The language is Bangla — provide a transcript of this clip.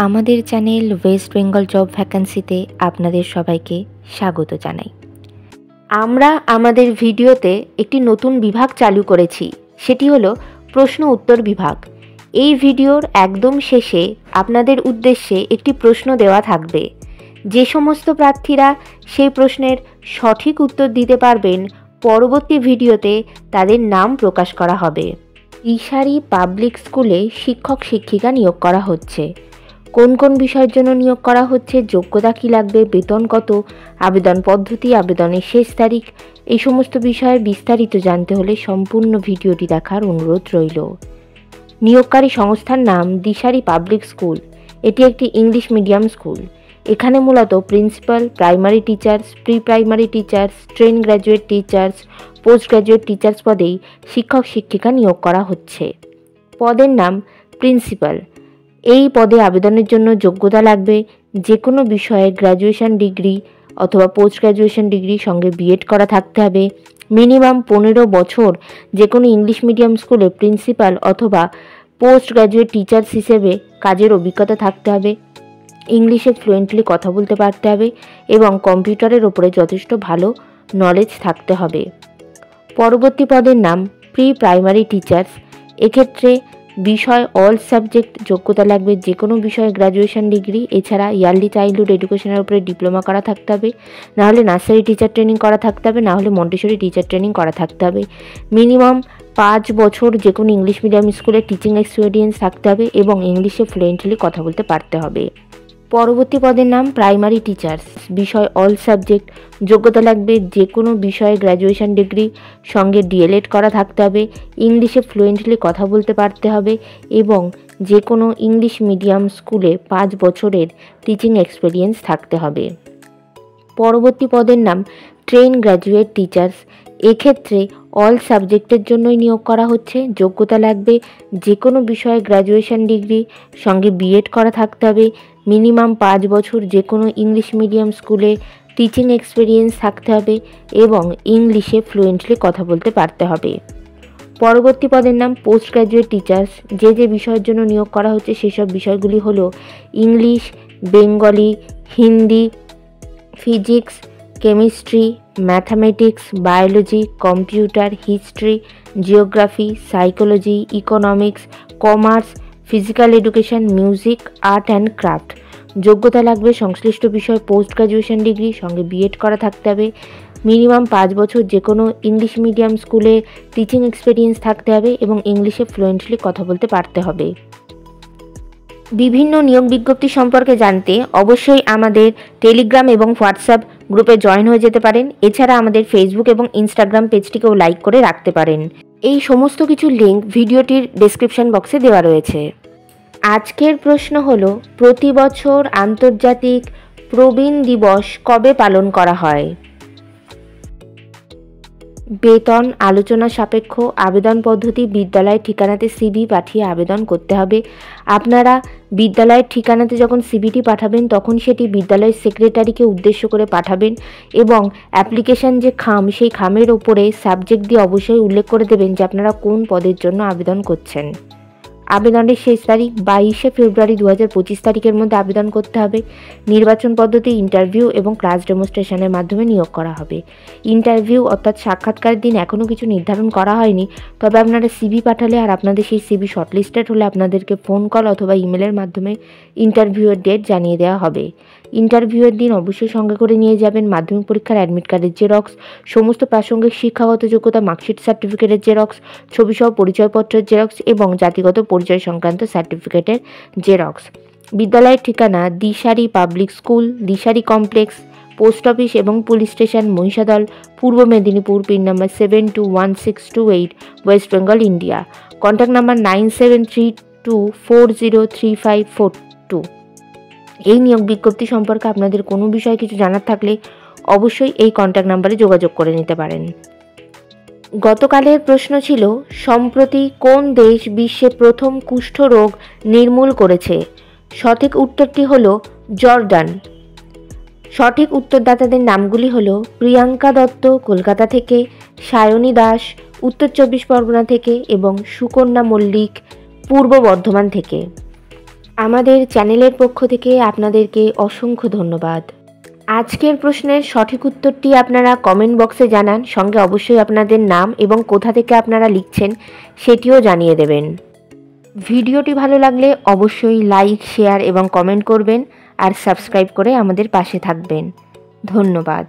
আমাদের চ্যানেল ওয়েস্ট বেঙ্গল জব ভ্যাকান্সিতে আপনাদের সবাইকে স্বাগত জানাই। আমরা আমাদের ভিডিওতে একটি নতুন বিভাগ চালু করেছি, সেটি হলো প্রশ্ন উত্তর বিভাগ। এই ভিডিওর একদম শেষে আপনাদের উদ্দেশ্যে একটি প্রশ্ন দেওয়া থাকবে। যে সমস্ত প্রার্থীরা সেই প্রশ্নের সঠিক উত্তর দিতে পারবেন, পরবর্তী ভিডিওতে তাদের নাম প্রকাশ করা হবে। দিশারি পাবলিক স্কুলে শিক্ষক শিক্ষিকা নিয়োগ করা হচ্ছে। কোন কোন বিষয়ের জন্য নিয়োগ করা হচ্ছে, যোগ্যতা কী লাগবে, বেতন কত, আবেদন পদ্ধতি, আবেদনের শেষ তারিখ, এই সমস্ত বিষয়ে বিস্তারিত জানতে হলে সম্পূর্ণ ভিডিওটি দেখার অনুরোধ রইল। নিয়োগকারী সংস্থার নাম দিশারি পাবলিক স্কুল। এটি একটি ইংলিশ মিডিয়াম স্কুল। এখানে মূলত principal, primary teachers, pre primary teachers, train graduate teachers, post graduate teachers পদেই শিক্ষক শিক্ষিকা নিয়োগ করা হচ্ছে। পদের নাম প্রিন্সিপাল। এই পদে আবেদনের জন্য যোগ্যতা লাগবে যে কোনো বিষয়ে গ্র্যাজুয়েশন ডিগ্রি অথবা পোস্ট গ্র্যাজুয়েশন ডিগ্রি, সঙ্গে বিএড করা থাকতে হবে। মিনিমাম 15 বছর যে কোনো ইংলিশ মিডিয়াম স্কুলে প্রিন্সিপাল অথবা পোস্ট গ্র্যাজুয়েট টিচার্স হিসেবে কাজের অভিজ্ঞতা থাকতে হবে। ইংলিশে ফ্লুয়েন্টলি কথা বলতে পারতে হবে এবং কম্পিউটারের ওপরে যথেষ্ট ভালো নলেজ থাকতে হবে। পরবর্তী পদের নাম প্রি প্রাইমারি টিচার্স। এক্ষেত্রে বিষয় অল সাবজেক্ট যোগ্যতা লাগবে যে কোনো বিষয়ে গ্র্যাজুয়েশন ডিগ্রি, এছাড়া ইয়ারলি চাইল্ডহুড এডুকেশনের উপরে ডিপ্লোমা করা থাকতে হবে, নাহলে নার্সারি টিচার ট্রেনিং করা থাকতে হবে, নাহলে মন্টেসরি টিচার ট্রেনিং করা থাকতে হবে। মিনিমাম 5 বছর যে কোনো ইংলিশ মিডিয়াম স্কুলে টিচিং এক্সপিরিয়েন্স থাকতে হবে এবং ইংলিশে ফ্লুয়েন্টলি কথা বলতে পারতে হবে। পরবর্তী পদের নাম প্রাইমারি টিচার্স। বিষয় অল সাবজেক্ট যোগ্যতা লাগবে যে কোনো বিষয়ে গ্র্যাজুয়েশন ডিগ্রি, সঙ্গে ডিএলএড করা থাকতে হবে, ইংলিশে ফ্লুয়েন্টলি কথা বলতে পারতে হবে এবং যে কোনো ইংলিশ মিডিয়াম স্কুলে 5 বছরের টিচিং এক্সপিরিয়েন্স থাকতে হবে। পরবর্তী পদের নাম ট্রেন গ্র্যাজুয়েট টিচার্স। এক্ষেত্রে অল সাবজেক্টের জন্যই নিয়োগ করা হচ্ছে। যোগ্যতা লাগবে যে কোনো বিষয়ে গ্র্যাজুয়েশন ডিগ্রি, সঙ্গে বিএড করা থাকতে হবে, মিনিমাম 5 বছর যে কোনো ইংলিশ মিডিয়াম স্কুলে টিচিং এক্সপিরিয়েন্স থাকতে হবে এবং ইংলিশে ফ্লুয়েন্টলি কথা বলতে পারতে হবে। পরবর্তী পদের নাম পোস্ট গ্র্যাজুয়েট টিচার্স। যে বিষয়ের জন্য নিয়োগ করা হচ্ছে সেসব বিষয়গুলি হলো English, Bengali, Hindi, physics, chemistry, mathematics, biology, computer, history, geography, psychology, economics, commerce, physical education, music, art and craft. যোগ্যতা লাগবে সংশ্লিষ্ট বিষয় পোস্ট গ্র্যাজুয়েশন ডিগ্রি, সঙ্গে বিএড করা থাকতে হবে, মিনিমাম 5 বছর যে কোনো ইংলিশ মিডিয়াম স্কুলে টিচিং এক্সপিরিয়েন্স থাকতে হবে এবং ইংলিশে ফ্লুয়েন্টলি কথা বলতে পারতে হবে। বিভিন্ন নিয়োগ বিজ্ঞপ্তি সম্পর্কে জানতে অবশ্যই আমাদের টেলিগ্রাম এবং হোয়াটসঅ্যাপ গ্রুপে জয়েন হয়ে যেতে পারেন। এছাড়া আমাদের ফেসবুক এবং ইনস্টাগ্রাম পেজটিকেও লাইক করে রাখতে পারেন। এই সমস্ত কিছু লিঙ্ক ভিডিওটির ডেসক্রিপশন বক্সে দেওয়া রয়েছে। আজকের প্রশ্ন হলো, প্রতি বছর আন্তর্জাতিক প্রবীণ দিবস কবে পালন করা হয়? বেতন আলোচনা সাপেক্ষ। আবেদন পদ্ধতি বিদ্যালয়ের ঠিকানাতে সিভি পাঠিয়ে আবেদন করতে হবে। আপনারা বিদ্যালয়ের ঠিকানাতে যখন সিভিটি পাঠাবেন তখন সেটি বিদ্যালয়ের সেক্রেটারিকে উদ্দেশ্য করে পাঠাবেন এবং অ্যাপ্লিকেশন যে খাম, সেই খামের ওপরে সাবজেক্ট দিয়ে অবশ্যই উল্লেখ করে দেবেন যে আপনারা কোন পদের জন্য আবেদন করছেন। আবেদনের শেষ তারিখ 22শে ফেব্রুয়ারি 2025 তারিখের মধ্যে আবেদন করতে হবে। নির্বাচন পদ্ধতি ইন্টারভিউ এবং ক্লাস ডেমনস্ট্রেশনের মাধ্যমে নিয়োগ করা হবে। ইন্টারভিউ অর্থাৎ সাক্ষাৎকারের দিন এখনও কিছু নির্ধারণ করা হয়নি, তবে আপনারা সিভি পাঠালে আর আপনাদের সেই সিভি শর্টলিস্টেড হলে আপনাদেরকে ফোন কল অথবা ইমেলের মাধ্যমে ইন্টারভিউয়ের ডেট জানিয়ে দেওয়া হবে। ইন্টারভিউয়ের দিন অবশ্যই সঙ্গে করে নিয়ে যাবেন মাধ্যমিক পরীক্ষার অ্যাডমিট কার্ডের জেরক্স, সমস্ত প্রাসঙ্গিক শিক্ষাগত যোগ্যতা মার্কশিট সার্টিফিকেটের জেরক্স, ছবিসহ পরিচয়পত্রের জেরক্স এবং জাতিগত পরিচয় সংক্রান্ত সার্টিফিকেটের জেরক্স। বিদ্যালয়ের ঠিকানা Dishari public school, Dishari complex, post office এবং police station, Mahishadal, Purba Medinipur, pin number 721628, West Bengal, India. Contact number 9732403542। এই নিয়োগ বিজ্ঞপ্তি সম্পর্কে আপনাদের কোনো বিষয়ে কিছু জানার থাকলে অবশ্যই এই কন্ট্যাক্ট নাম্বারে যোগাযোগ করে নিতে পারেন। গতকালের প্রশ্ন ছিল, সম্প্রতি কোন দেশ বিশ্বে প্রথম কুষ্ঠরোগ নির্মূল করেছে? সঠিক উত্তরটি হলো জর্ডান। সঠিক উত্তরদাতাদের নামগুলি হলো প্রিয়াঙ্কা দত্ত কলকাতা থেকে, সায়নী দাস উত্তর 24 পরগনা থেকে এবং সুকন্যা মল্লিক পূর্ব বর্ধমান থেকে। আমাদের চ্যানেলের পক্ষ থেকে আপনাদেরকে অসংখ্য ধন্যবাদ। আজকের প্রশ্নের সঠিক উত্তরটি আপনারা কমেন্ট বক্সে জানান, সঙ্গে অবশ্যই আপনাদের নাম এবং কোথা থেকে আপনারা লিখছেন সেটিও জানিয়ে দেবেন। ভিডিওটি ভালো লাগলে অবশ্যই লাইক, শেয়ার এবং কমেন্ট করবেন আর সাবস্ক্রাইব করে আমাদের পাশে থাকবেন। ধন্যবাদ।